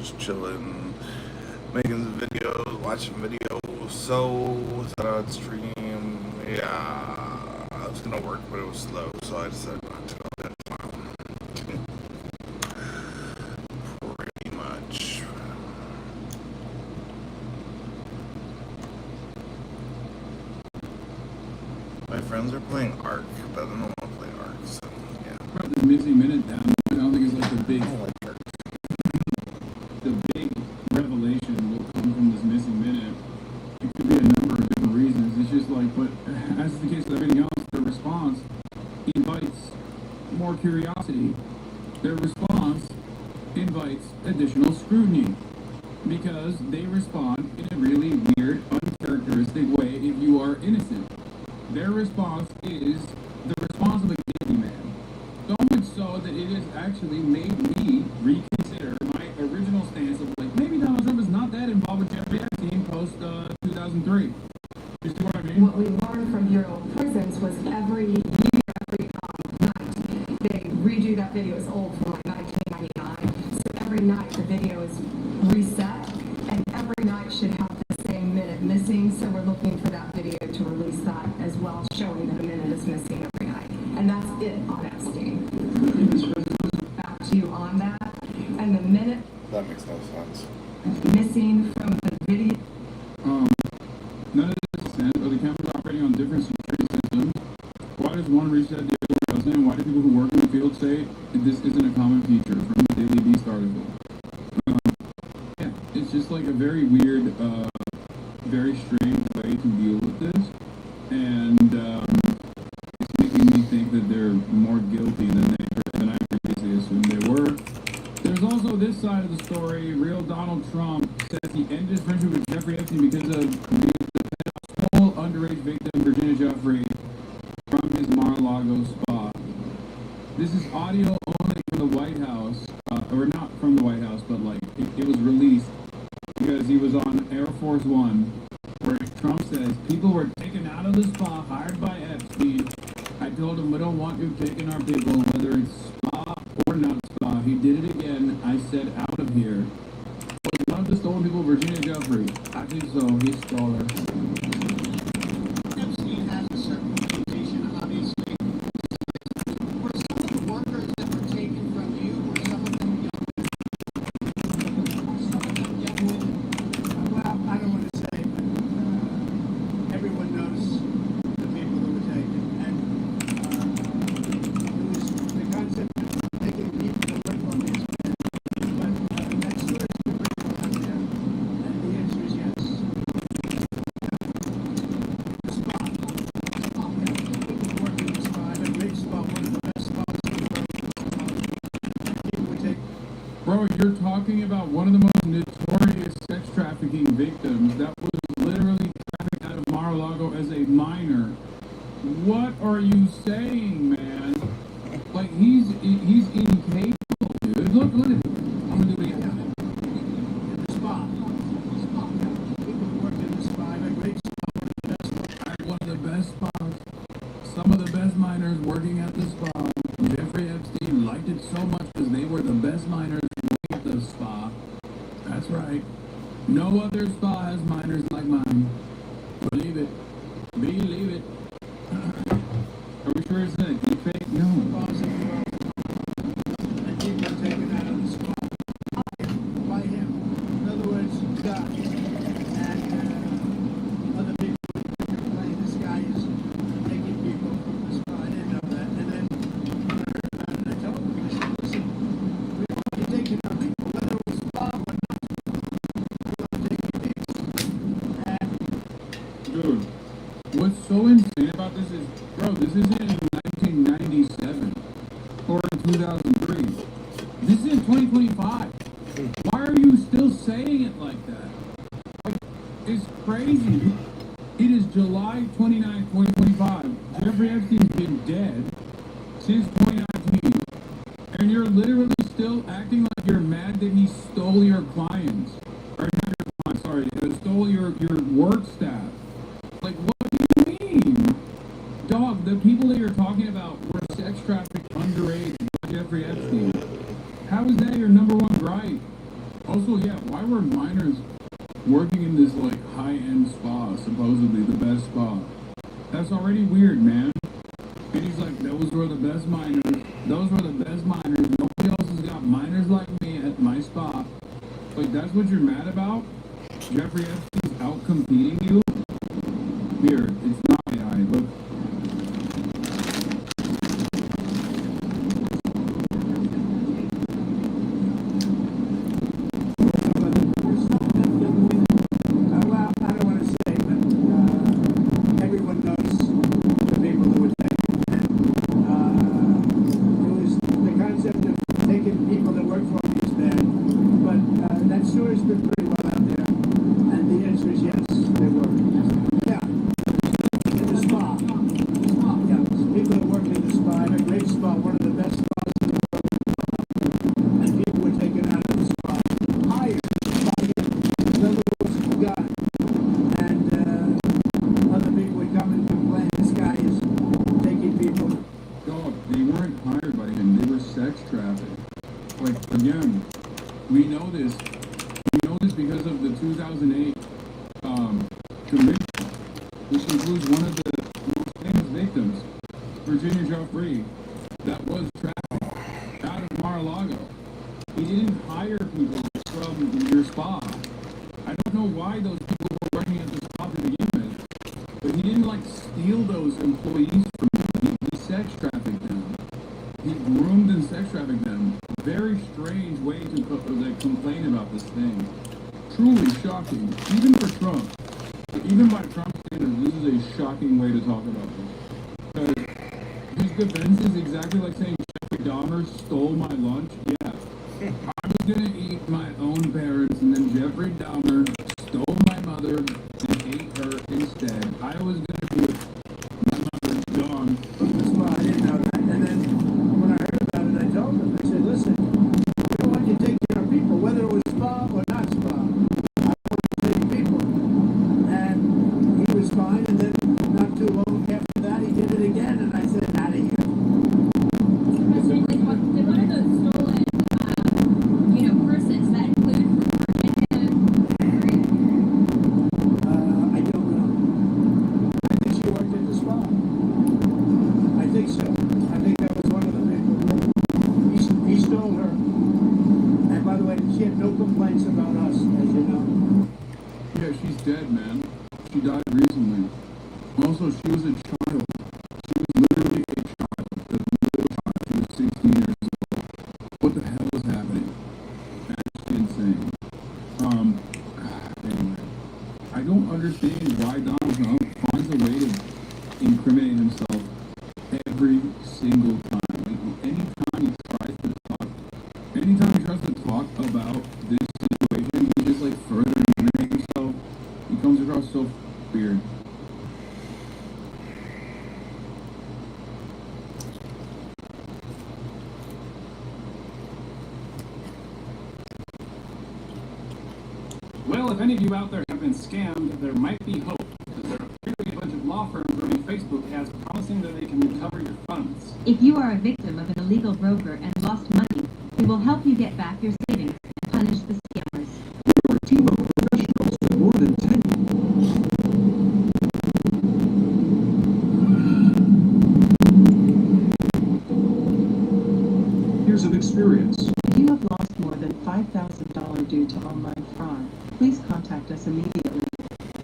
just chilling, making videos, watching videos. So thought I'd stream. Yeah, I was gonna work, but it was slow, so I decided not to. That's fine. Pretty much. My friends are playing Ark, but I don't want to play Ark, so yeah. Bro, the missing minute down. I don't think it's like I don't like Ark. the big revelation will come from this missing minute. It could be a number of different reasons. It's just like, but as is the case with everything else, their response invites more curiosity. Their response invites additional scrutiny because they respond in a really weird, uncharacteristic way if you are innocent. Their response is the response of a guilty man. So much so that it has actually made me reconsider my original stance of like, maybe Donald Trump is not that involved with Jeffrey Epstein post 2003. You see what I mean? What we learned from Bureau of Prisons was every year, every night, they redo that video. It's old from like 1999. So every night the video is reset, and every night should have the same minute missing. So we're looking for that video to release that as well, showing that a minute is missing every night. And that's it on Epstein. Back to you on that. And the minute That makes no sense. missing from the video. None of this makes sense. Are the cameras operating on different security systems? Why does one reset the other doesn't? Why do people who work in the field say this isn't a common feature from the Daily Beast article? Yeah, it's just like a very weird, very strange way to deal with this, and it's making me think that they're more guilty than I previously assumed they were. There's also this side of the story. Real Donald Trump says he ended his friendship with Jeffrey Epstein because of the whole underage victim Virginia Giuffre from his Mar-a-Lago spa. This is audio only from the White House, or not from the White House, but like it was released because he was on Air Force One, where Trump says people were taken out of the spa hired by Epstein. I told him we don't want you taking our people, whether it's spa or not spa. He did it again. I said out of here. Was one of the stolen people Virginia Giuffre? I think so. He stole her. Epstein has a certain reputation, obviously. Were some of the workers that were taken from you, were some of them young women? Some of them young women? Well, I don't want to say, but everyone knows the people who were taken. And it was the concept of taking people to work on this. But that story is written out there. And the answer is yes. The spa. People who work in the spa. I have a great spa, one of the best spas in the world. People would take. Bro, you're talking about one of the most notorious sex trafficking victims that was literally trafficked out of Mar-a-Lago as a minor. What are you saying, man? Like, he's incapable, dude. Look at it. I'm gonna do it again. In the spa. People who worked in the spa. I have a great spa, one of the best spas. One of the best spots. Some of the best miners working at the spa. Jeffrey Epstein liked it so much because they were the best miners working at the spa. That's right. No other spa has miners like mine. Believe it. Believe it. Are we sure it's a deep fake? No. Spas in the world. And people were taken out of the spa by him. In other words, God. And other people would complain, this guy is taking people from the spa. I didn't know that. And then when I heard about it, I told him, I said, listen, we don't want you taking our people, whether it was spa or not. We want to take your people. And Dude, what's so insane about this is, bro, this isn't in 1997 or in 2003. This is in 2025. Why are you still saying it like that? Like, it's crazy. It is July 29th, 2025. Jeffrey Epstein's been dead since 2019. And you're literally still acting like you're mad that he stole your clients. Or not your clients, sorry, stole your work staff. Like, what do you mean? Dog, the people that you're talking about were sex trafficked underage by Jeffrey Epstein. How is that your number one gripe? Also, yeah, why were minors working in this like high-end spa, supposedly the best spa? That's already weird, man. And he's like, those were the best minors. Those were the best minors. Nobody else has got minors like me at my spa. Like, that's what you're mad about? Jeffrey Epstein's out competing you? Here, it's not AI. Look. Well, I don't want to say, but everyone knows the people who were taken. It was the concept of taking people that work for me is bad, but that story's been pretty well out there. And the answer is yes, they were. Yeah, in the spa. Yeah, people that work in the spa, in a great spa, one of the best spas in the world. And people were taken out of the spa, hired by another guy. And other people would come and complain, this guy is taking people. Dog, they weren't hired by him. They were sex trafficked. Like, again, we know this. We know this because of the 2008 conviction, which includes one of the most famous victims, Virginia Joffrey, that was trafficked out of Mar-a-Lago. He didn't hire people from your spa. I don't know why those people were working at the spa to begin with, but he didn't like steal those employees from you. He sex trafficked them. He groomed and sex trafficked them. Very strange way to like complain about this thing. Truly shocking, even for Trump. Even by Trump standards, this is a shocking way to talk about this. Because his defense is exactly like saying Jeffrey Dahmer stole my lunch. Yeah, I was gonna eat my own parents, and then Jeffrey Dahmer stole my mother and ate her instead. I was gonna be with my mother, Dawn. From the spa, I didn't know that. And then when I heard about it, I told him, I said, listen, we don't want you to take care of people, whether it was spa or not spa. I want to take people. And he was fine, and then not too long after that, he did it again, and I said, out of here. President, did one of those stolen, persons that include from Virginia? I don't know. I think she worked at the spa. I think so. I think that was one of the people. He stole her. And by the way, she had no complaints about us, as you know. Yeah, she's dead, man. She died recently. Also, she was a child. She was literally a child. A little child. She was 16 years old. What the hell was happening? That's insane. Anyway. I don't understand why Donald Trump finds a way to incriminate himself every single time. Like, anytime he tries to talk about this situation, he just like further incriminates himself. He comes across so weird. Well, if any of you out there have been scammed, there might be hope, because there are clearly a bunch of law firms running Facebook ads promising that they can recover your funds. If you are a victim of an illegal broker and lost money, we will help you get back your savings and punish the scammers. Your team of professionals with more than 10 years of experience. If you have lost more than $5,000 due to online fraud, please contact us immediately.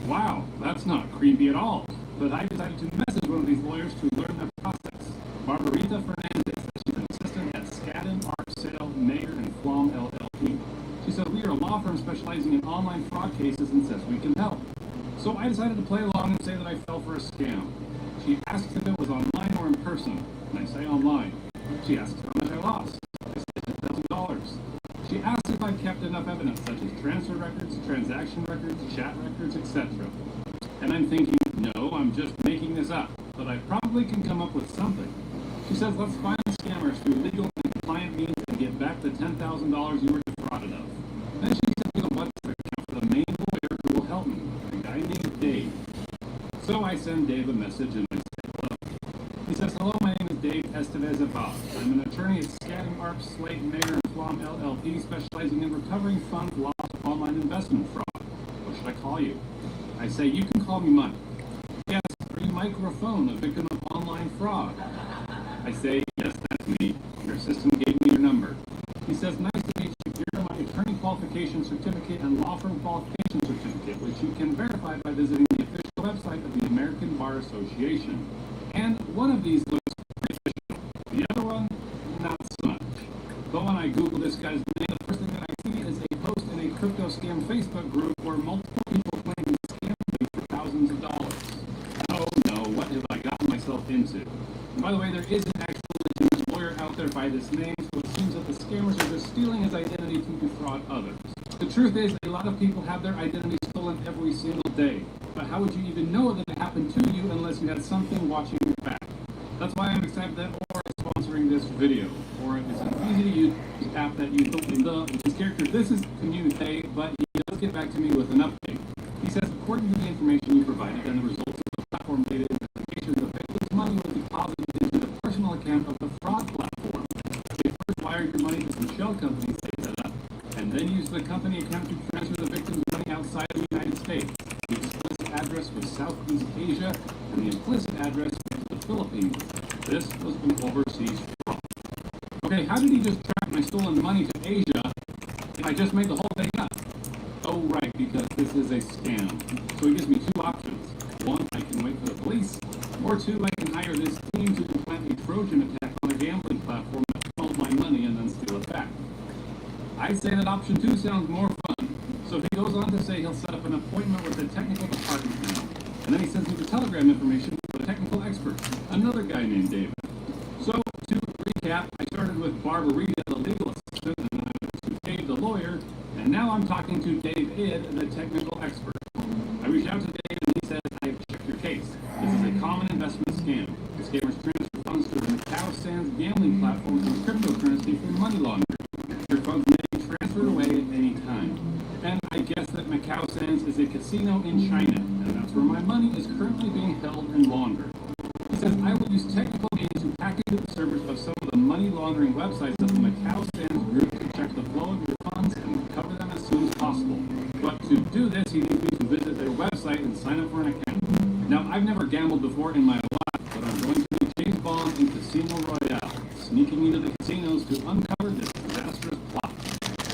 Wow, that's not creepy at all. But I decided to message one of these lawyers to learn their process. Margarita Fernandez, she's an assistant at Skadden, Arp, Sale, Mayer, and Flom LLP. She said, we are a law firm specializing in online fraud cases and says we can help. So I decided to play along and say that I fell for a scam. She asked if it was online or in person, and I say online. She asked how much I lost. I said $10,000. She asked if I kept enough evidence, such as transfer records, transaction records, chat records, etc. And I'm thinking, no, I'm just making this up, but I probably can come up with something. She says, let's find scammers through legal and compliant means and get back the $10,000 you were defrauded of. Then she sent me the WhatsApp account for the main lawyer who will help me, a guy named Dave. So I send Dave a message and I say hello. He says, hello, my name is Dave Estevez Abad. I'm an attorney at Skadden, Arp, Slate, Mayer, and Flom LLP, specializing in recovering funds lost online investment fraud. What should I call you? I say, you can call me Mike. Yes, are you Mike Raffone, a victim of online fraud? I say, yes, that's me. Your system gave me your number. He says, nice to meet you. Here are my attorney qualification certificate and law firm qualification certificate, which you can verify by visiting the official website of the American Bar Association. And one of these looks pretty official. The other one, not so much. But when I Google this guy's name, the first thing that I see is a post in a crypto scam Facebook group where multiple people claim to scam me for thousands of dollars. Oh no, what have I gotten myself into? And by the way, there is an actual legitimate lawyer out there by this name, so it seems that the scammers are just stealing his identity to defraud others. The truth is, a lot of people have their identity stolen every single day. But how would you even know that it happened to you unless you had something watching your back? That's why I'm excited that Aura is sponsoring this video. Aura is an easy-to-use app that you put in his character. This is Communicate, but he does get back to me with an update. He says, according to the information you provided and the results of the platform data investigations, the victim's money was deposited into the personal account of the fraud platform. They first wired your money to some shell companies they set up, and then used the company account to transfer the victim's money outside the United States. The explicit address was Southeast Asia, and the implicit address was the Philippines. This was an overseas fraud. Okay, how did he just track my stolen money to Asia if I just made the whole thing up? Oh, right, because this is a scam. So he gives me two options. One, I can wait for the police, or two, I can hire this team to implant a Trojan attack on a gambling platform that stole my money and then steal it back. I say that option two sounds more fun. So he goes on to say he'll set up an appointment with the technical department now. And then he sends me the telegram information for the technical expert, another guy named David. So, to recap, I started with Barbarita, the legal assistant, and then I went to Dave, the lawyer, and now I'm talking to Dave Id, the technical expert. I reached out to Dave and he says, I've checked your case. This is a common investment scam. The scammers transfer funds to the Macau Sands gambling platform and cryptocurrency for money laundering. Your funds may be transferred away at any time. And I guess that Macau Sands is a casino in China, and that's where my money is currently being held and laundered. He says, I will use technical means to hack into the servers of some of the money laundering websites of the Macau Sands group to check the flow of your funds and recover them as soon as possible. But to do this, he needs me to visit their website and sign up for an account. Now, I've never gambled before in my life, but I'm going to be James Bond in Casino Royale, sneaking into the casinos to uncover this disastrous plot.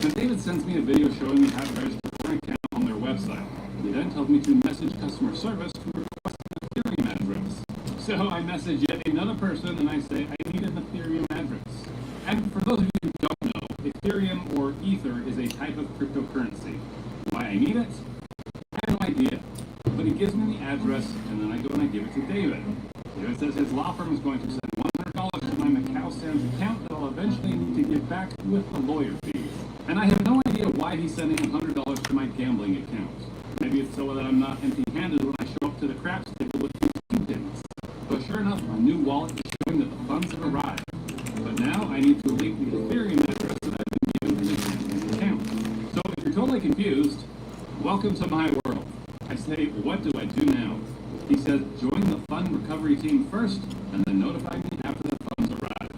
Then David sends me a video showing me how to register for an account on their website. He then tells me to message customer service to request an Ethereum address. So I message yet another person and I say I need an Ethereum address. And for those of you who don't know, Ethereum or Ether is a type of cryptocurrency. Why I need it? I have no idea. But he gives me the address and then I go and I give it to David. David says his law firm is going to send $100 to my Macau Sands account that I'll eventually need to give back with the lawyer fees. And I have no idea why he's sending $100 to my gambling account. Maybe it's so that I'm not empty-handed when I show up to the craps table with these coupons. But sure enough, my new wallet is showing that the funds have arrived. But now I need to link the Ethereum address that I've been given to the gambling account. So if you're totally confused, welcome to my world. I say, what do I do now? He says, join the fund recovery team first, and then notify me after the funds arrive.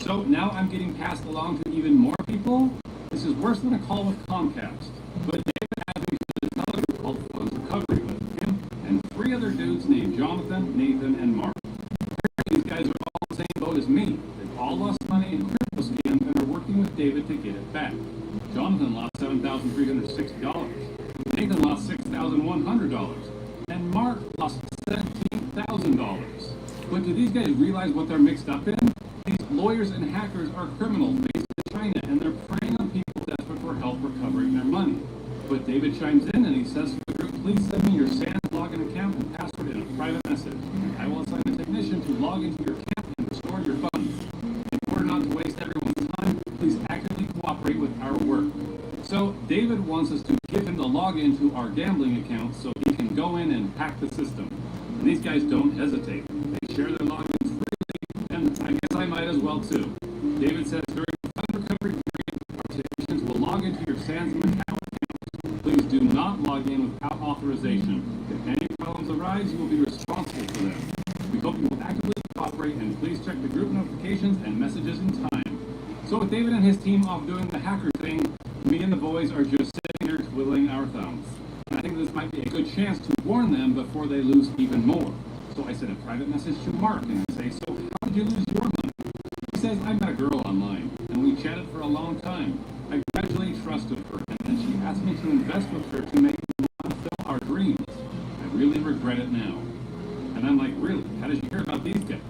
So now I'm getting passed along to even more people. This is worse than a call with Comcast. But David has me to the telegram called Funds Recovery with him and three other dudes named Jonathan, Nathan, and Mark. These guys are all in the same boat as me. They've all lost money in crypto scams and are working with David to get it back. Jonathan lost $7,360. Nathan lost $6,100. And Mark lost $17,000. But do these guys realize what they're mixed up in? These lawyers and hackers are criminals based in China, and they're preying on people desperate for help recovering their money. But David chimes in and he says to the group, please send me your Sands login account and password in a private message. I will assign a technician to log into your account and restore your funds. In order not to waste everyone's time, please actively cooperate with our work. So David wants us to give him the login to our gambling account so he can go in and hack the system. And these guys don't hesitate. They share their logins freely, and I guess I might as well too. David says during the fund recovery period, our technicians will log into your Sands Macau account. Please do not log in without authorization. If any problems arise, you will be responsible for them. We hope you will actively cooperate and please check the group notifications and messages in time. So with David and his team off doing the hacker thing, me and the boys are just sitting here twiddling our thumbs. And I think this might be a good chance to warn them before they lose even more. So I sent a private message to Mark and I say, so how did you lose your money? He says, I met a girl online and we chatted for a long time. I gradually trusted her and then she asked me to invest with her to make fulfill our dreams. I really regret it now. And I'm like, really? How did you hear about these guys?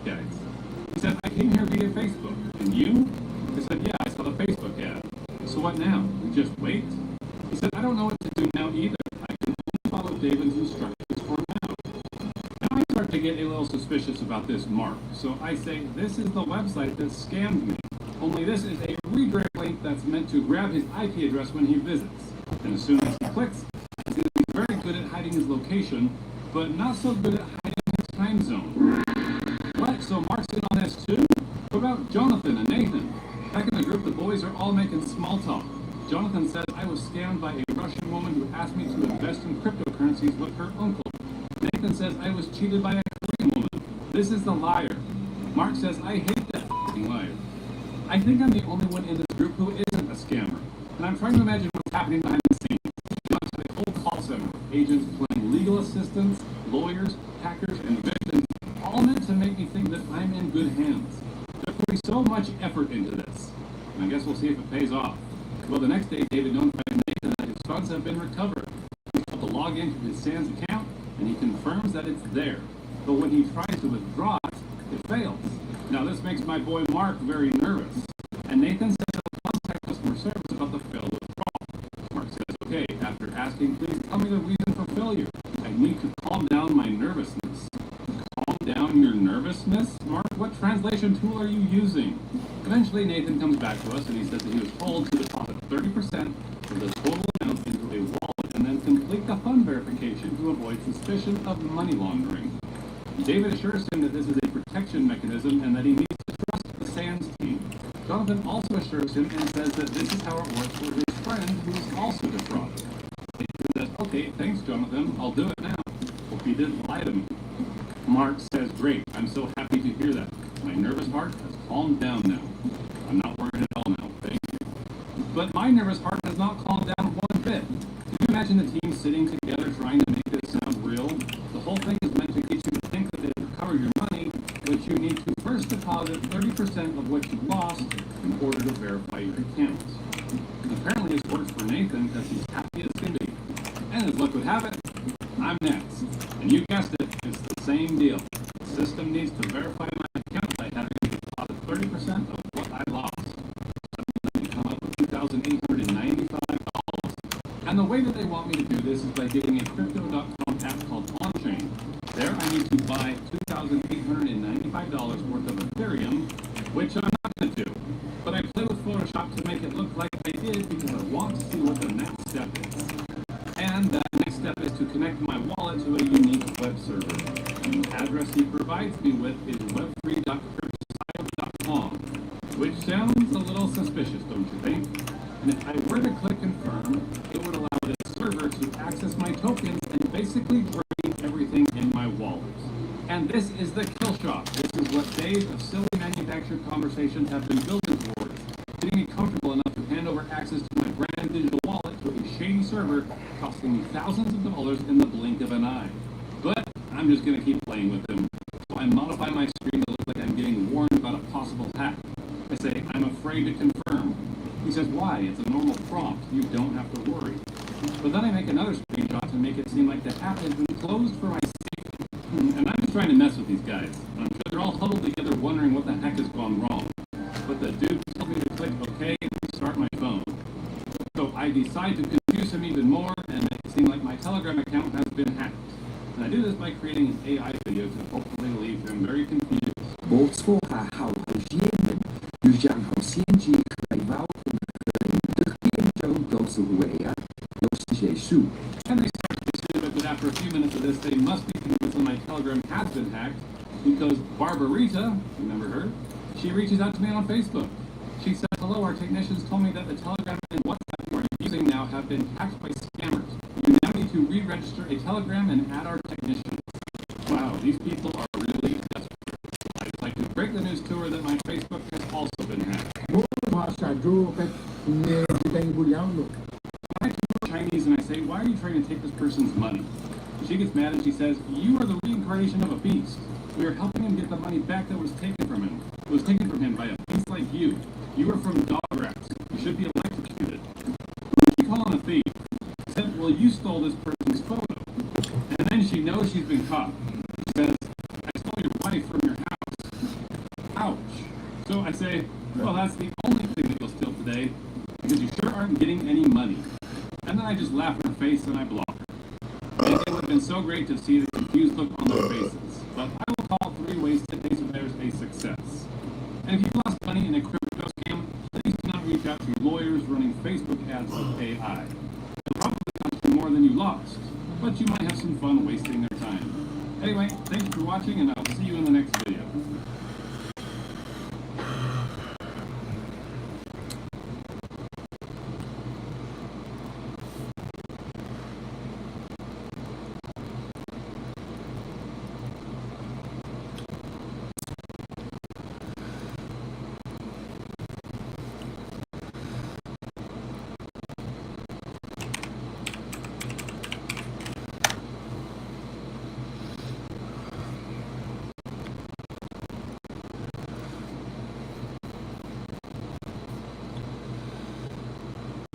Guys. He said, I came here via Facebook. And you? I said, yeah, I saw the Facebook ad. So what now? We just wait? He said, I don't know what to do now either. I can only follow David's instructions for now. Now I start to get a little suspicious about this Mark. So I say, this is the website that scammed me. Only this is a redirect link that's meant to grab his IP address when he visits. And as soon as he clicks, I see that he's very good at hiding his location, but not so good at hiding his time zone. What? So Mark's in on this too? What about Jonathan and Nathan? Back in the group, the boys are all making small talk. Jonathan says I was scammed by a Russian woman who asked me to invest in cryptocurrencies with her uncle. Nathan says I was cheated by a Korean woman. This is the liar. Mark says I hate that f***ing liar. I think I'm the only one in this group who isn't a scammer. And I'm trying to imagine what's happening behind the scenes. You know, the whole call center, agents playing legal assistants, lawyers, hackers, and victims, all meant to make me think that I'm in good hands. They're putting so much effort into this. And I guess we'll see if it pays off. Well, the next day, David notified Nathan that his funds have been recovered. He's able to log into his Sands account, and he confirms that it's there. But when he tries to withdraw it, it fails. Now, this makes my boy Mark very nervous. And Nathan says he'll contact customer service about the failed withdrawal. Mark says, okay, after asking, please tell me the reason for failure. I need to calm down my nervousness. Calm down your nervousness? Mark, what translation tool are you using? Eventually, Nathan comes back to us and he says that he was told to deposit 30% of the total amount into a wallet and then complete the fund verification to avoid suspicion of money laundering. David assures him that this is a protection mechanism and that he needs to trust the Sands team. Jonathan also assures him and says that this is how it works for his friend who is also defrauded. Nathan says, okay, thanks Jonathan, I'll do it now. Hope he didn't lie to me. Mark says, great, I'm so happy to hear that. My nervous heart has calmed down now. I'm not worried at all now, thank you. But my nervous heart has not calmed down one bit. Can you imagine the team sitting together trying to make this sound real? The whole thing is meant to get you to think that they've recovered your money, but you need to first deposit 30% of what you lost in order to verify your account. Apparently this works for Nathan because he's happy as can be. And as luck would have it, I'm next. And you guessed it, it's the same deal. The system needs to verify my account by having me deposit 30% of what I lost. Suddenly come up with $2,895. And the way that they want me to do this is by getting a Crypto.com app called OnChain. There I need to buy $2,895 worth of Ethereum, which I'm not going to do. But I play with Photoshop to make it look like I did because I want to see what the next step is. And that next step is to connect my wallet to a unique web server. And the address he provides me with is web3.cryptosociety.com, which sounds a little suspicious, don't you think? And if I were to click confirm, it would allow this server to access my tokens and basically drain everything in my wallet. And this is the kill shot. This is what days of silly manufactured conversations have been building towards, getting me comfortable enough to hand over access to my brand digital wallet to a shady server, costing me thousands of dollars in the blink of an eye. But I'm just going to keep playing with them. So I modify my screen to look like I'm getting warned about a possible hack. I say, I'm afraid to confirm. He says, why? It's a normal prompt. You don't have to worry. But then I make another screenshot to make it seem like the app has been closed for my safety. And I'm just trying to mess with these guys. I'm sure they're all huddled together wondering what the heck has gone wrong. But the dude told me to click OK and restart my phone. So I decide to confuse him even more and make it seem like my Telegram account has been do this by creating an AI video to hopefully leave them very confused. 冇錯係後係人，要讓後先至嚟到佢特別就告訴佢啊，有是耶穌。 And they start to assume that after a few minutes of this, they must be convinced that my Telegram has been hacked because Barbarita, remember her? She reaches out to me on Facebook. She says, hello, our technicians told me that the Telegram and WhatsApp you are using now have been hacked by scammers. You now need to re-register a Telegram and add our technicians. Wow, these people are really desperate. I'd like to break the news to her that my Facebook has also been hacked. I talk Chinese and I say, why are you trying to take this person's money? She gets mad and she says, you are the reincarnation of a beast. We are helping him get the money back that was taken from him. It was taken from him by a beast like you. You are from dog rats. You should be electrocuted. Who did she call him a thief? She said, well, you stole this person's photo. And then she knows she's been caught. She says, I stole your wife from your house. Ouch. So I say, well, that's the only thing that you'll steal today, because you sure aren't getting any money. And then I just laugh in her face and I block her. It would have been so great to see the confused look on their faces. But I will call 3 ways today's affairs a success. And if you lost money in a crypto scam, please do not reach out to lawyers running Facebook ads with AI. It'll probably cost you more than you lost, but you might have some fun wasting their time. Anyway, thanks for watching, and I'll see you in the next video.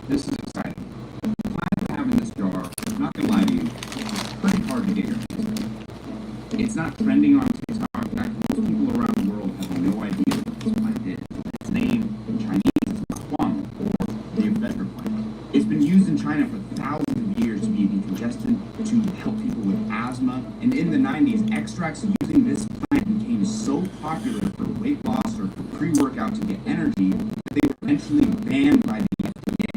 This is exciting. The plan I have in this jar, I'm not gonna lie to you, it's pretty hard to get your hands on. It's not trending on TikTok. In fact, most people around the world have no idea what this plant is. Its name in Chinese is Huang, or the ephedra plant. It's been used in China for thousands of years to be decongestant, to help people with asthma, and in the 90s, extracts using this plant became so popular for weight loss or for pre-workout to get energy that they were eventually banned by the FDA.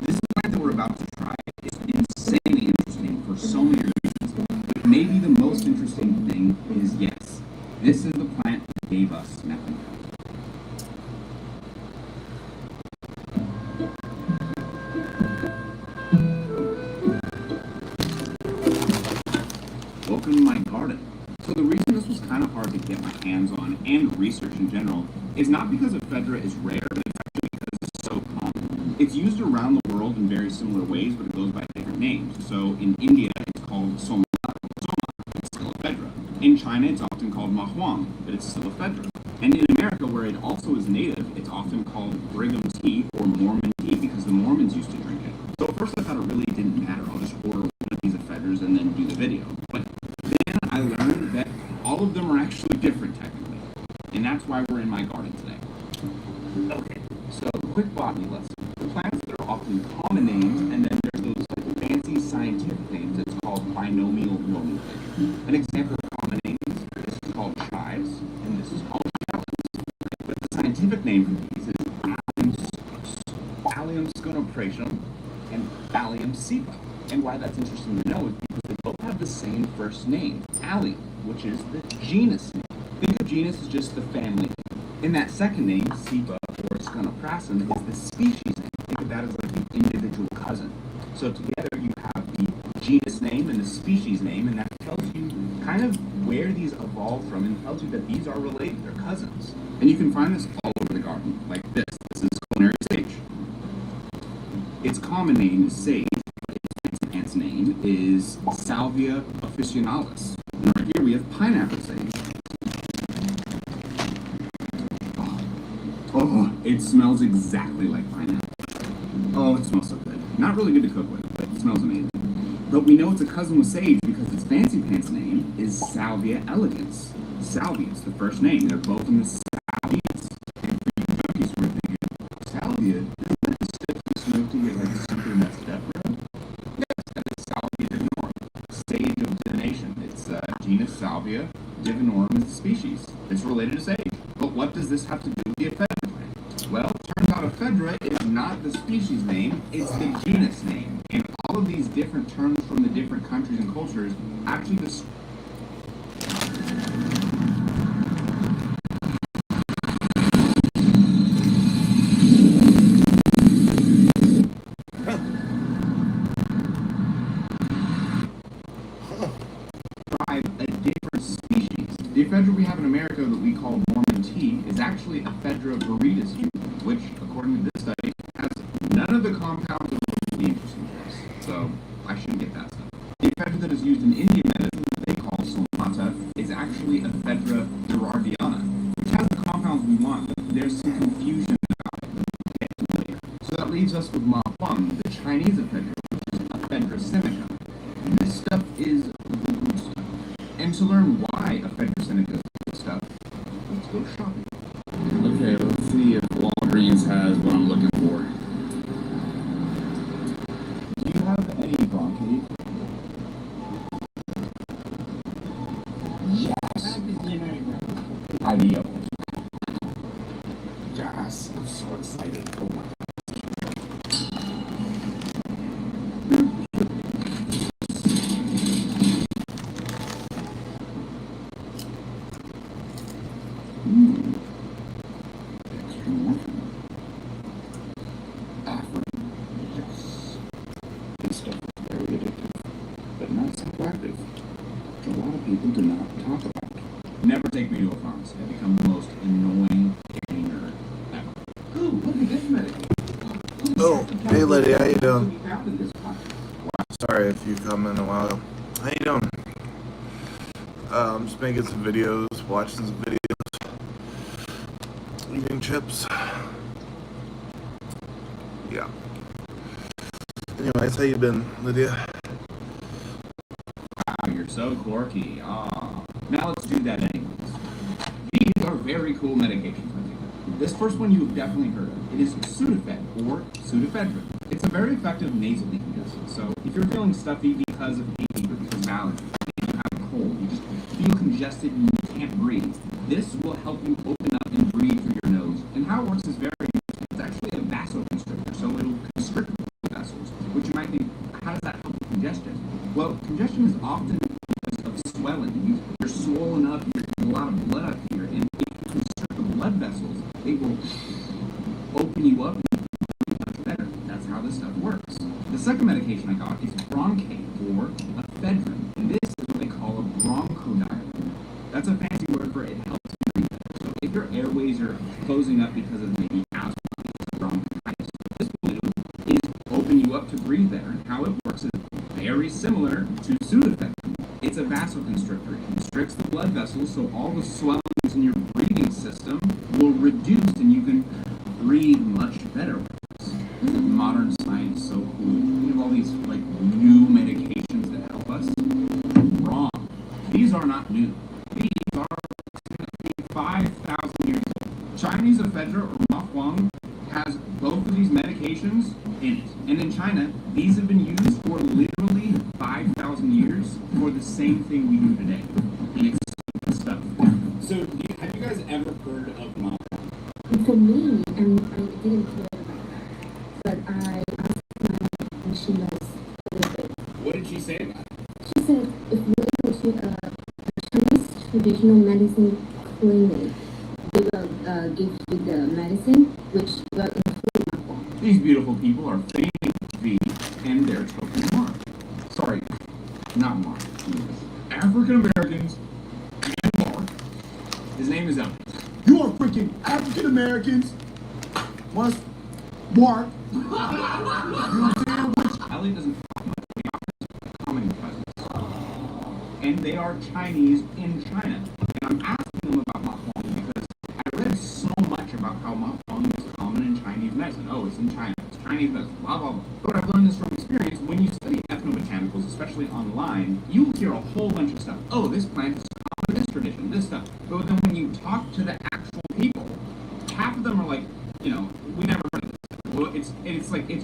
This plant that we're about to try is insanely interesting for so many reasons, but maybe the most interesting thing is, yes, this is the plant that gave us methanol. Welcome to my garden. So the reason this was kind of hard to get my hands on, and research in general, is not because ephedra is rare, but it's actually because it's so common. It's used around the world in very similar ways, but it goes by different names. So in India, it's called soma, it's still ephedra. In China, it's often called mahuang, but it's still ephedra. And in America, where it also is native, it's often called Brigham tea or Mormon tea because the Mormons used to drink it. So at first I thought it really didn't matter. I'll just order one of these ephedras and then do the video. But then I learned that all of them are actually different technically. And that's why we're in my garden today. Okay, so quick botany lesson. The plants that are often common names, and then there's those like fancy scientific names that's called binomial nomenclature. An example of common names, this is called chives, and this is called shallots. But the scientific name for these is Allium sconopratium and Allium cepa. And why that's interesting to know is because they both have the same first name, Allium, which is the genus name. Think of genus as just the family name. In that second name, cepa or sconoprasum, is the species name. Think of that as like the individual cousin. So together you have the genus name and the species name, and that tells you kind of where these evolved from and tells you that these are related, they're cousins. And you can find this all over the garden, like this. This is culinary sage. Its common name is sage, but its fancy name is Salvia officinalis. And right here we have pineapple sage. Oh, it smells exactly like pineapple. Oh, it smells so good. Not really good to cook with, but it smells amazing. But we know it's a cousin with sage because its fancy pants name is Salvia elegans. Salvia is the first name. They're both in the salvias. And for you junkies who are thinking, salvia, isn't that the stuff you smoke to get like super messed up, bro? Yes, that is Salvia de Nor, sage of divination. It's genus Salvia divinorum is the species. It's related to sage. But what does this have to do with the ephedra plant? Well, it turns out ephedra is not the species name, it's the genus name. And all of these different terms from the different countries and cultures actually describe a different species. The ephedra we have in America that we call Mormon tea is actually Ephedra viridis, which, according to this study, has none of the compounds that would be interesting to us. So I shouldn't get that stuff. The ephedra that is used in Indian medicine that they call somata is actually Ephedra gerardiana, which has the compounds we want, but there's some confusion about it that we'll get to later. So that leaves us with Ma Huang, the Chinese ephedra, which is Ephedra sinica. And this stuff is the good stuff. And to learn why Ephedra sinica is good stuff, let's go shopping. Okay, let's see if Walgreens has what I'm looking for. Do you have any bronchite? Yes. Ideal. Yes, I'm so excited. Oh my God. Yes. This stuff is very addictive, but not psychoactive. A lot of people do not talk about it. Never take me to a pharmacy. I become the most annoying nerd ever. Ooh, look at this medication. Oh, hey lady, how you doing? Found in this pocket. Sorry if you come in a while. How you doing? I'm just making some videos, watching some videos, eating chips. Yeah. Anyways, how you been, Lydia? Wow, you're so quirky. Now let's do that anyways. These are very cool medications. This first one you've definitely heard of. It is Sudafed, or Sudafedrin. It's a very effective nasal decongestant. So if you're feeling stuffy because of AD or because of allergies, maybe you have a cold, you just feel congested and you can't breathe, this will help you open up and breathe through your nose. And how it works is very interesting. It's actually a vasoconstrictor, so it'll constrict the vessels, which you might think, how does that help with congestion? Well, congestion is often because of swelling. You're swollen up, there's a lot of blood up here, and if you constrict the blood vessels, it will open you up and breathe much better. That's how this stuff works. The second medication I got is Bronchate, or ephedrine, and this is what they call a bronchodilator. That's a fancy word for it helps you breathe better. So if your airways are closing up because of maybe asthma, bronchitis, what this will do is open you up to breathe better. And how it works is very similar to Sudafed. It's a vasoconstrictor. It constricts the blood vessels, so all the swellings in your breathing system will reduce and you can breathe much better. Modern science, so cool. We have all these like new medications that help us. Wrong. These are not new. These are 5,000 years old. Chinese ephedra or Ma Huang has both of these medications in it. And in China, these have been used for literally 5,000 years for the same thing we do today. And it's stuff. So, have you guys ever heard of Ma? For me, I didn't hear about that, but I asked my mom and she knows a little bit. What did she say about it? She said if you go to a Chinese traditional medicine clinic, they will give you the medicine which will include Ma Huang. These beautiful people are feigning V and they're choking Mark. Sorry, not Mark. African Americans and Mark. His name is Elliot. You are freaking African Americans. What's Mark? Elliot doesn't talk much. He offers comedy presence. And they are Chinese in China. And I'm asking them about Ma Huang because I read so much about how Ma Huang is common in Chinese medicine. Oh, it's in China. It's Chinese medicine. Blah, blah, blah. But I've learned this from experience. When you study ethnobotanicals, especially online, you will hear a whole bunch of stuff. Oh, this plant is common in this tradition, this stuff. But then when you talk to the actual people, half of them are like, you know, we never heard of this. Well, it's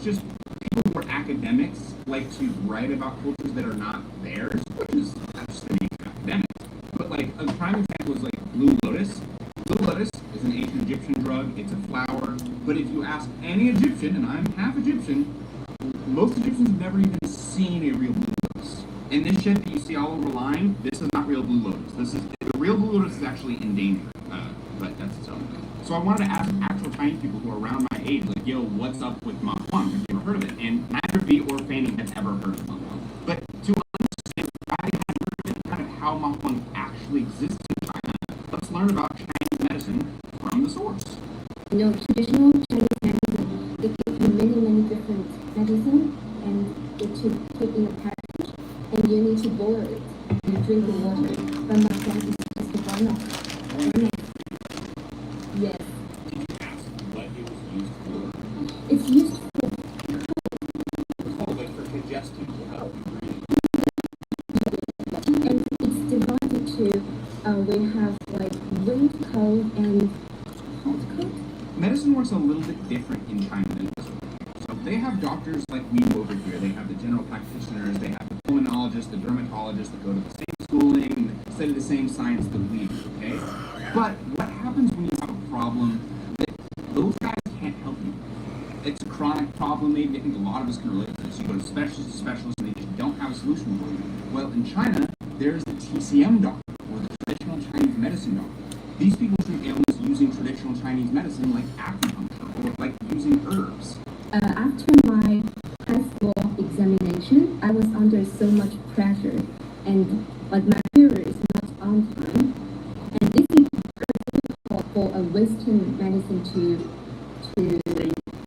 just people who are academics like to write about cultures that are not theirs, which is that's the nature of academics. prime example is like blue lotus. Blue lotus is an ancient Egyptian drug. It's a flower. But if you ask any Egyptian, and I'm half Egyptian, most Egyptians have never even seen a real blue lotus. And this shit that you see all over line, this is not real blue lotus. The real blue lotus is actually endangered. But that's its own thing. So I wanted to ask actual Chinese people who are around my age, like, yo, what's up with Ma Huang? Have you ever heard of it? And neither V or Fanny has ever heard of Ma Huang. But to understand why I hadn't heard of it, kind of how Ma Huang actually exists in China, let's learn about Chinese medicine from the source. You know, traditional Chinese medicine, they give you many different medicine, and they should take in a package, and you need to boil it. You drink the water. But Ma Huang is just one of. Yes. Did you ask what it was used for? It's used for Oh, like for congestion to help you breathe. and it's divided to we have like wind cold and hot cold. Medicine works a little bit different in China than it does over here. So they have doctors like we do over here. They have the general practitioners, they have the pulmonologists, the dermatologists that go to the same schooling, study the same science that we do, okay? But what happens when you have a problem that those guys can't help you? It's a chronic problem, maybe. I think a lot of us can relate to this. You go to specialist to specialist and they just don't have a solution for you. Well, in China, there's the TCM doctor, or the traditional Chinese medicine doctor. These people treat ailments using traditional Chinese medicine like acupuncture, or like using herbs. After my high school examination, I was under so much pressure, and like my period is not on time, and this is difficult for a Western medicine to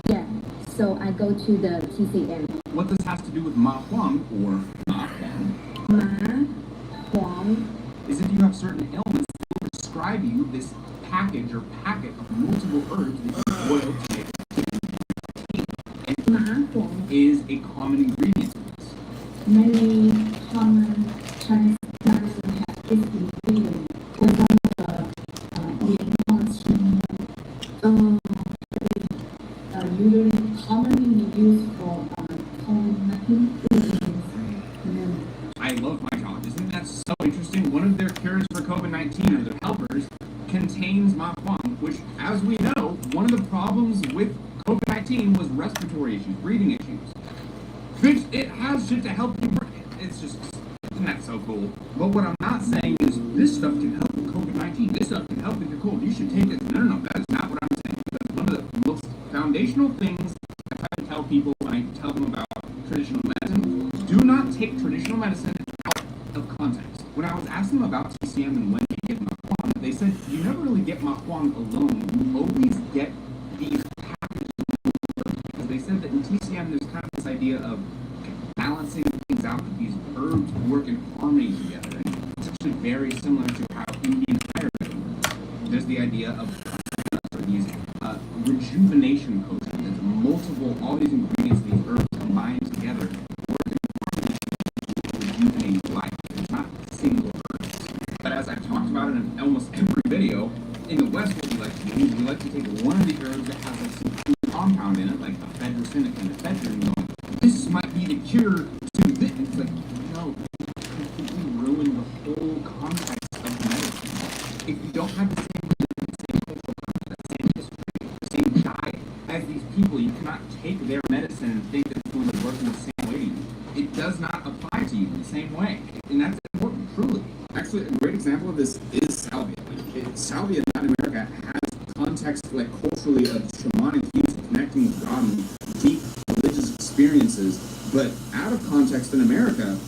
yeah. So I go to the TCM. What this has to do with Ma Huang, or Ma Huang, Ma Huang. is if you have certain ailments, they'll prescribe you this package or packet of multiple herbs that you boil to make tea. And Ma Huang. is a common ingredient in this. Many common Chinese medicine have this ingredient. For example, usually commonly used for common I love mycology. Isn't that so interesting? One of their cures for COVID-19, or their helpers, contains Ma Huang, which, as we know, one of the problems with COVID-19 was respiratory issues, breathing issues. Bitch, it has shit to help you breathe. It's just, isn't that so cool? But what I'm not saying is this stuff can help with COVID-19. This stuff can help with your cold. You should take this. No, that is not what I'm saying. Because one of the most foundational things I try to tell people when I tell them about traditional medicine, do not take traditional medicine out of context. When I was asking them about TCM and when you get Ma Huang, they said you never really get Ma Huang alone. You always get these packages of herbs. Because they said that in TCM there's kind of this idea of balancing things out, that these herbs work in harmony together. And it's actually very similar to how Indian Ayurveda works. There's the idea of these rejuvenation potions. There's multiple, all these ingredients, these herbs combined together, work in harmony to rejuvenate your life. It's not single herbs. But as I've talked about in almost every video, in the West, what we like to do is we like to take one of the herbs that has like some cool compound in it, like ephedrine and ephedrine, and go, this might be the cure to this. It's like, no, you completely ruin the whole context of medicine. If you don't have the same religion, the same cultural context, the same history, the same diet as these people, you cannot take their medicine and think that it's going to work in the same way to you. It does not apply to you in the same way. And that's important, truly. Actually, a great example of this is salvia. Salvia in Latin America has context, like culturally, of shamanic use of connecting with God and deep religious experiences, but out of context in America,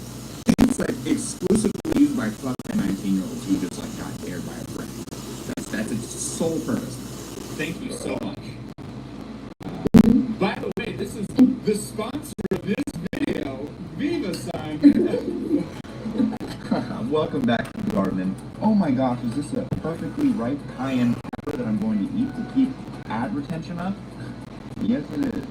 it's like exclusively used by fucking 19-year-olds who just like got dared by a friend. That's its sole purpose. Thank you so much. By the way, this is the sponsor of this video, Viva Sign. Welcome back to the garden. Oh my gosh, is this a perfectly ripe cayenne pepper that I'm going to eat to keep ad retention up? Yes, it is.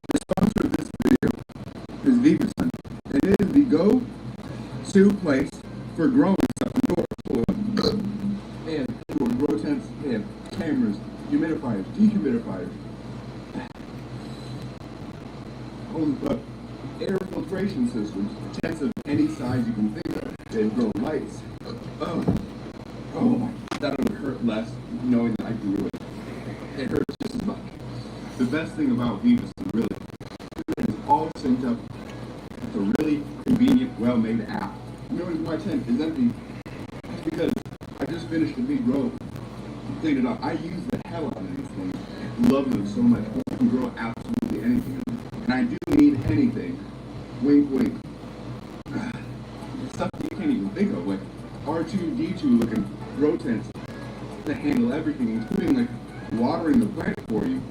The sponsor of this video is Viva Sign. It is the go-to place for growing stuff indoors. They have indoor grow tents, they have cameras, humidifiers, dehumidifiers, air filtration systems, tents of any size you can think of. They've grown lights. Oh my, that would hurt less knowing that I grew it. It hurts just as much. The best thing about Vivus is really, it's all synced up. It's a really convenient, well-made app. Notice my tent is empty. That's because I just finished a big grow, cleaned it up. I use the hell out of these things. Love them so much. You can grow absolutely anything. And I do need anything. Wink, wink. Stuff that you can't even think of, like R2-D2 looking grow tents that handle everything, including like watering the plant for you.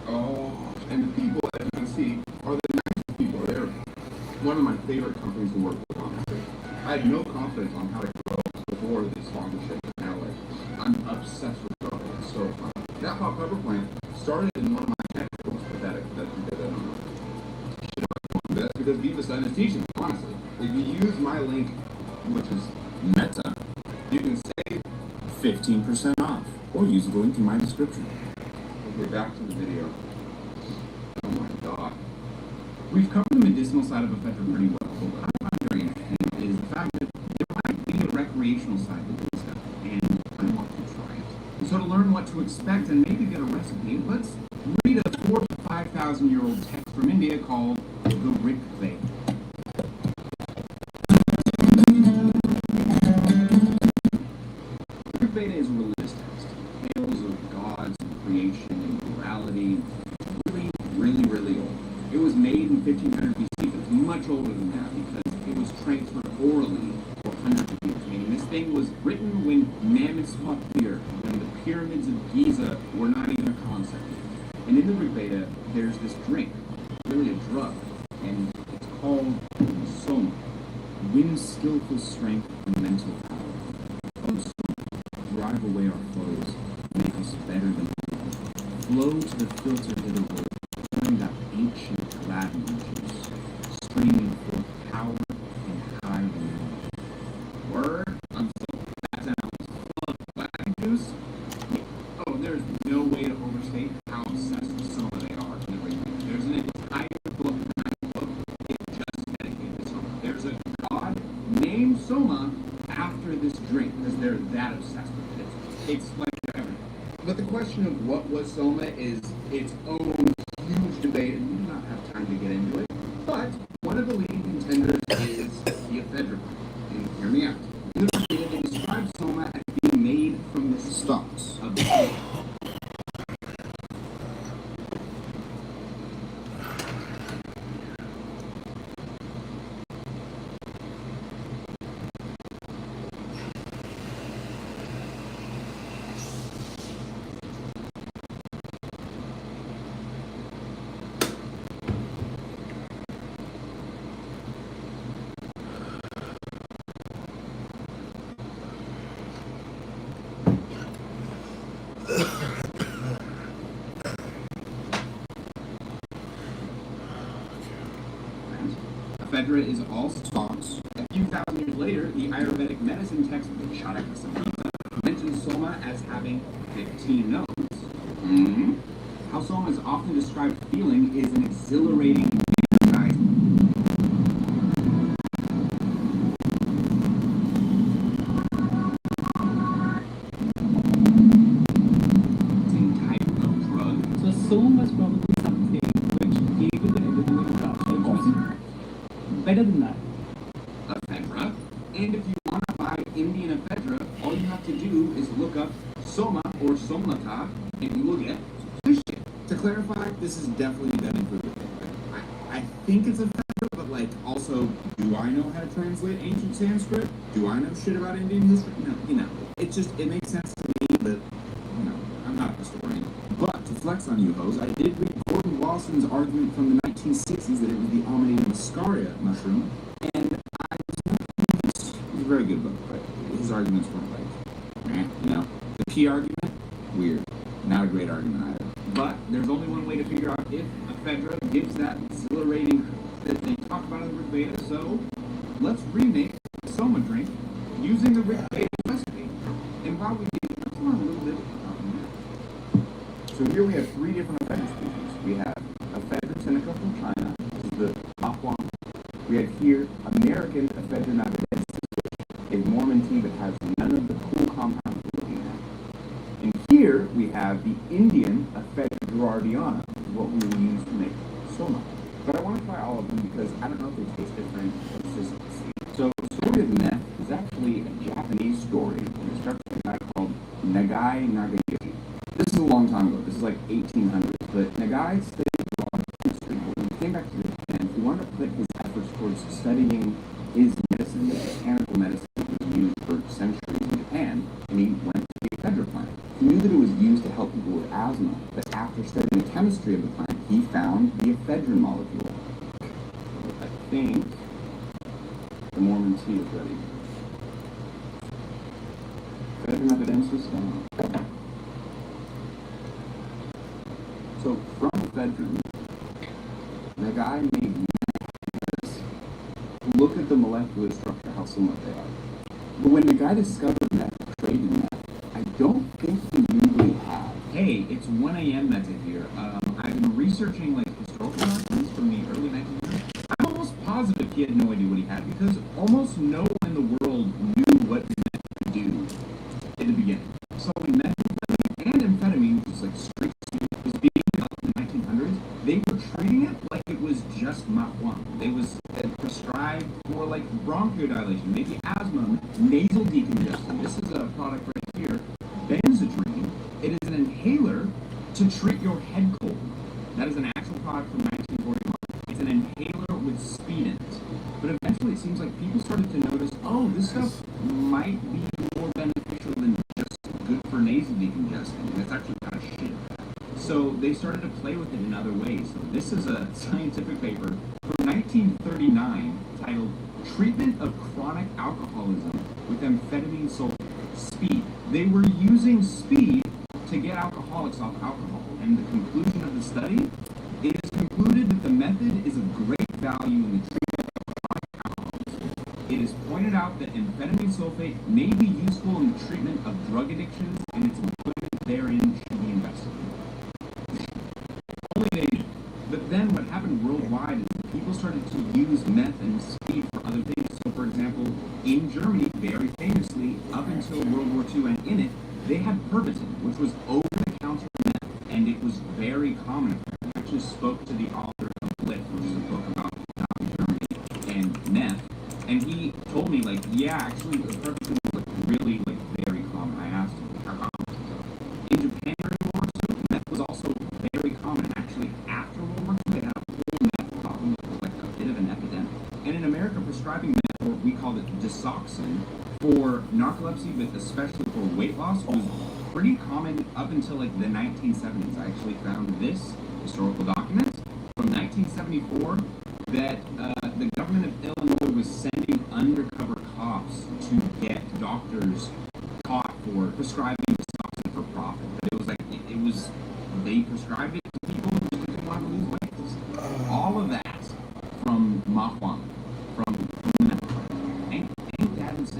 Oh, and the people, as you can see, are the nicest people. They're one of my favorite companies to work with, honestly. I had no confidence on how to grow before this sponsorship. Now, like, I'm obsessed with growing. It's so fun. That hot pepper plant started in one of my tech. It was pathetic that you did that on shit on. But that's because Vivus is teaching, honestly. If you use my link, which is Meta, you can save 15% off, or use the link in my description. Okay, back to the video. Oh my god. We've covered the medicinal side of ephedra pretty well, but what I find very interesting is the fact that there might be a recreational side to this stuff, and I want to try it. So to learn what to expect and maybe get a recipe, let's read a 4,000 to 5,000 year old text from India called the Rig Veda. The Rig Veda is a religious text. Tales of gods and creation and morality. Really old. It was made in 1500 BC, but it's much older than that because it was transferred orally for hundreds of years. Meaning this thing was written when mammoths fought here, when the pyramids of Giza were not even a concept. And in the Rig Veda, there's this drink, really a drug, and it's called Soma. Win skillful strength and mental power. Oh, Soma, drive away our foes, make us better than before. Flow to the filter hitherward. That ancient Latin juice, streaming forth power and high knowledge. Word? I'm so that sounds full of Latin juice. Oh, there's no way to overstate how obsessed with Soma they are in the Rig Veda. There's an entire book it's just dedicated to Soma. There's a god named Soma after this drink because they're that obsessed with it. It's like everything. But the question of what was Soma is its own huge debate, and we do not have time to get into it. But one of the leading contenders is the ephedra. And hear me out. In the Rig Veda, they describe Soma as being made from the stalks of the tree. Ephedra is all stalks. A few thousand years later, the Ayurvedic medicine text of the Charaka Samhita mentions Soma as having 15 nodes. How Soma is often described feeling is an exhilarating, energizing type of drug. So Soma is probably something which gave it the ability to capture better than that. Ephedra. And if you want to buy Indian ephedra, all you have to do is look up Soma or Somlata, and you will get this shit. To clarify, this is definitely done in Google. I think it's ephedra, but like, also, do I know how to translate ancient Sanskrit? Do I know shit about Indian history? No, you know, it makes sense to me, but, you know, I'm not a historian. But to flex on you hoes, I did read Gordon Lawson's argument from the 1960s that it was the Amanita muscaria mushroom, and I was not convinced. It was a very good book, but his arguments weren't like, you know, the P argument, weird. Not a great argument either. But there's only one way to figure out if ephedra gives that exhilarating that they talk about in the Rig Veda, so let's remake the Soma drink using the Rig Veda. So here we have three different ephedra species. We have Ephedra sinica from China, this is the Mahuang. We have here American Ephedra navidensis, which is Mormon tea but has none of the cool compounds we're looking at. And here we have the Indian Ephedra gerardiana, which is what we will use to make soma. But I want to try all of them because I don't know if they taste different. Let's just see. So the story of meth is actually a Japanese story, and it starts with a guy called Nagai Nagayoshi. This is a long time ago. This is like 1800s. But Nagai studied abroad chemistry. When he came back to Japan, he wanted to put his efforts towards studying his medicine, the botanical medicine that was used for centuries in Japan, and he went to the ephedra plant. He knew that it was used to help people with asthma, but after studying the chemistry of the plant, he found the ephedrine molecule. So I think the Mormon tea is ready. Ephedrine evidences. So from ephedrine, the guy made this. Look at the molecular structure, how similar they are. But when the guy discovered meth, traded meth, I don't think he knew what he had. Hey, it's 1 a.m. method here. I've been researching like historical documents from the early 1900s. I'm almost positive he had no idea what he had because almost no one in the world knew what meth could do in the beginning. So when methamphetamine and amphetamine, which is like straight speed, was being developed in the 1900s, they were treating it like it was just Mahuang. It was prescribed for like bronchodilation, maybe asthma, nasal decongestion. This is a product right here, Benzedrine. It is an inhaler to treat your head cold. That is an actual product from 1941. It's an inhaler with speed in it. But eventually it seems like people started to notice, oh, this stuff might be more beneficial than just good for nasal decongestion. And it's actually kind of shit. So they started to play with it in other ways. So this is a scientific paper from 1939 titled Treatment of Chronic Alcoholism with Amphetamine Sulfate, Speed. They were using speed to get alcoholics off alcohol. And the conclusion of the study, it is concluded that the method is of great value in the treatment of chronic alcoholism. It is pointed out that amphetamine sulfate may be useful in the treatment of drug addictions, and its employment therein should be investigated. Only they knew. But then what happened worldwide is that people started to use meth and speed for other things. So for example, in Germany, very famously, up until World War II and in it, they had Pervitin, which was over-the-counter meth, and it was very common. I actually spoke to the author of Blit, which is a book about Nazi Germany and meth, and he told me, like, yeah, actually, Pervitin was like really, like, very common. I asked him how common it was. In Japan during World War II, meth was also very common. Actually, after World War II, they had a whole meth problem that was like a bit of an epidemic. And in America, prescribing meth, or we called it Disoxin, for narcolepsy, but especially for weight loss, was pretty common up until like the 1970s. I actually found this historical document from 1974 that the government of Illinois was sending undercover cops to get doctors caught for prescribing Disoxin for profit. But it was like, it was, they prescribed it to people who just didn't want to lose weight. All of that from Mahuang, from meth. Ain't that insane?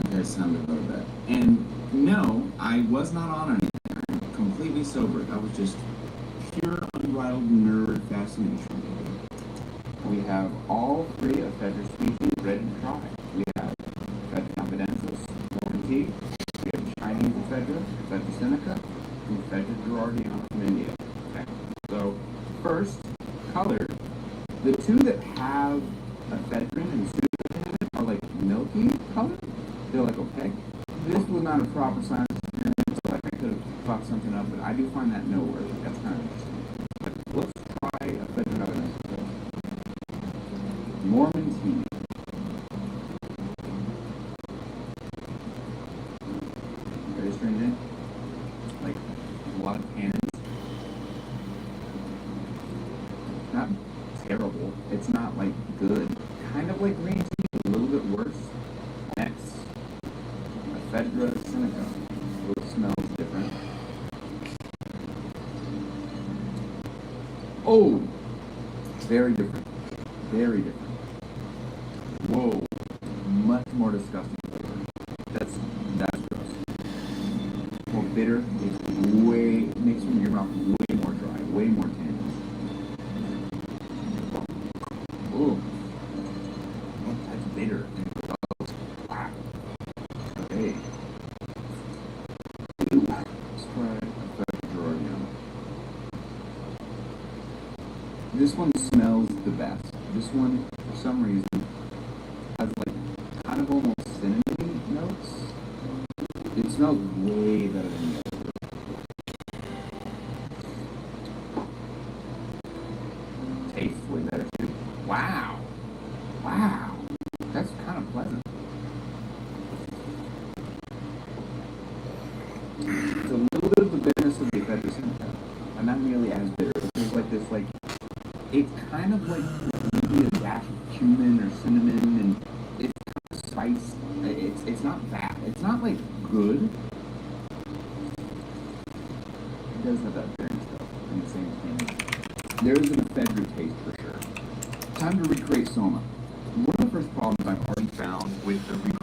You guys sounded about that. And no, I was not on anything. I'm completely sober. That was just pure, unbridled nerd fascination. We have all three ephedra species ready to try. We have Ephedra navidensis, Mormon tea. We have Chinese ephedra, Ephedra sinica, and Ephedra gerardiana from India. Okay. So first, color. The two that have ephedrine and pseudoephedrine are like milky color. They're like opaque. This was not a proper science experiment, so like I could have fucked something up, but I do find that noteworthy. That's kind of interesting. But let's try Ephedra navidensis. Mormon tea. Very stringent. Like a lot of tannins. Not terrible. It's not like good. Kind of like green tea, a little bit worse. Next, Ephedra sinica. It smells different. Oh, very different. Very different. Whoa, much more disgusting flavor. That's gross. More bitter. It makes me This one smells the best. This one, for some reason, has like kind of almost cinnamon notes. It smells way better than the other. Tastes way better too. Wow. Wow. That's kind of pleasant. It's a little bit of the bitterness of the Ephedra Cinnamon, and not nearly as bitter. There's like this, like, it's kind of like maybe a dash of cumin or cinnamon, and it's kind of spice. It's not bad. It's not like good. It does have that bitterness though, in the same thing. There is an Ephedra taste for sure. Time to recreate Soma. One of the first problems I've already found with the